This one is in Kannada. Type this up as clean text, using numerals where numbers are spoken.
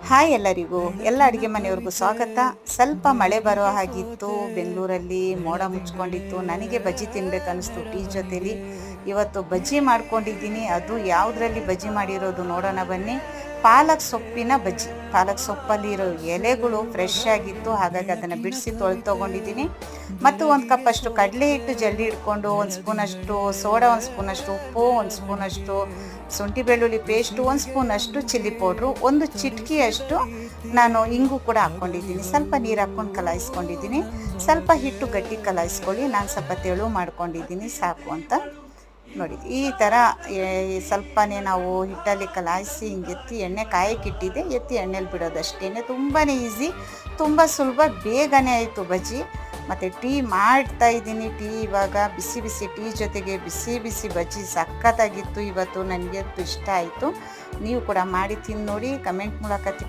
ಹಾಯ್ ಎಲ್ಲರಿಗೂ, ಎಲ್ಲ ಅಡುಗೆ ಮನೆಯವ್ರಿಗೂ ಸ್ವಾಗತ. ಸ್ವಲ್ಪ ಮಳೆ ಬರೋ ಹಾಗಿತ್ತು, ಬೆಂಗಳೂರಲ್ಲಿ ಮೋಡ ಮುಚ್ಕೊಂಡಿತ್ತು. ನನಗೆ ಬಜ್ಜಿ ತಿನ್ಬೇಕನ್ನಿಸ್ತು ಟೀ ಜೊತೆಲಿ. ಇವತ್ತು ಬಜ್ಜಿ ಮಾಡ್ಕೊಂಡಿದ್ದೀನಿ. ಅದು ಯಾವುದರಲ್ಲಿ ಬಜ್ಜಿ ಮಾಡಿರೋದು ನೋಡೋಣ ಬನ್ನಿ. ಪಾಲಕ್ ಸೊಪ್ಪಿನ ಬಜ್ಜಿ. ಪಾಲಕ್ ಸೊಪ್ಪಲ್ಲಿರೋ ಎಲೆಗಳು ಫ್ರೆಶ್ ಆಗಿತ್ತು, ಹಾಗಾಗಿ ಅದನ್ನು ಬಿಡಿಸಿ ತೊಗೊಂಡಿದ್ದೀನಿ. ಮತ್ತು 1 ಕಪ್ ಅಷ್ಟು ಕಡಲೆ ಹಿಟ್ಟು ಜಲ್ದಿ ಇಟ್ಕೊಂಡು, 1 ಸ್ಪೂನಷ್ಟು ಸೋಡಾ, 1 ಸ್ಪೂನಷ್ಟು ಉಪ್ಪು, 1 ಸ್ಪೂನಷ್ಟು ಶುಂಠಿ ಬೆಳ್ಳುಳ್ಳಿ ಪೇಸ್ಟು, 1 ಸ್ಪೂನಷ್ಟು ಚಿಲ್ಲಿ ಪೌಡ್ರು, 1 ಚಿಟಕಿಯಷ್ಟು ನಾನು ಇಂಗು ಕೂಡ ಹಾಕ್ಕೊಂಡಿದ್ದೀನಿ. ಸ್ವಲ್ಪ ನೀರು ಹಾಕ್ಕೊಂಡು ಕಲಾಯಿಸ್ಕೊಂಡಿದ್ದೀನಿ. ಸ್ವಲ್ಪ ಹಿಟ್ಟು ಗಟ್ಟಿ ಕಲಾಯಿಸ್ಕೊಳ್ಳಿ. ನಾನು ಸ್ವಲ್ಪ ತೆಳು ಮಾಡ್ಕೊಂಡಿದ್ದೀನಿ, ಸಾಕು ಅಂತ ನೋಡಿ. ಈ ಥರ ಸ್ವಲ್ಪನೇ ನಾವು ಹಿಟ್ಟಲ್ಲಿ ಕಲಾಯಿಸಿ ಹಿಂಗೆ ಎತ್ತಿ ಎಣ್ಣೆ ಕಾಯಕ್ಕಿಟ್ಟಿದ್ದೆ, ಎತ್ತಿ ಎಣ್ಣೆಲಿ ಬಿಡೋದಷ್ಟೇ. ತುಂಬಾ ಈಸಿ, ತುಂಬ ಸುಲಭ, ಬೇಗನೆ ಆಯಿತು ಬಜ್ಜಿ. ಮತ್ತು ಟೀ ಮಾಡ್ತಾಯಿದ್ದೀನಿ. ಟೀ ಇವಾಗ ಬಿಸಿ ಬಿಸಿ ಟೀ ಜೊತೆಗೆ ಬಿಸಿ ಬಿಸಿ ಬಜ್ಜಿ ಸಖತ್ತಾಗಿತ್ತು ಇವತ್ತು. ನನಗೆ ಇಷ್ಟ ಆಯಿತು. ನೀವು ಕೂಡ ಮಾಡಿ ತಿಂದು ನೋಡಿ, ಕಮೆಂಟ್ ಮೂಲಕ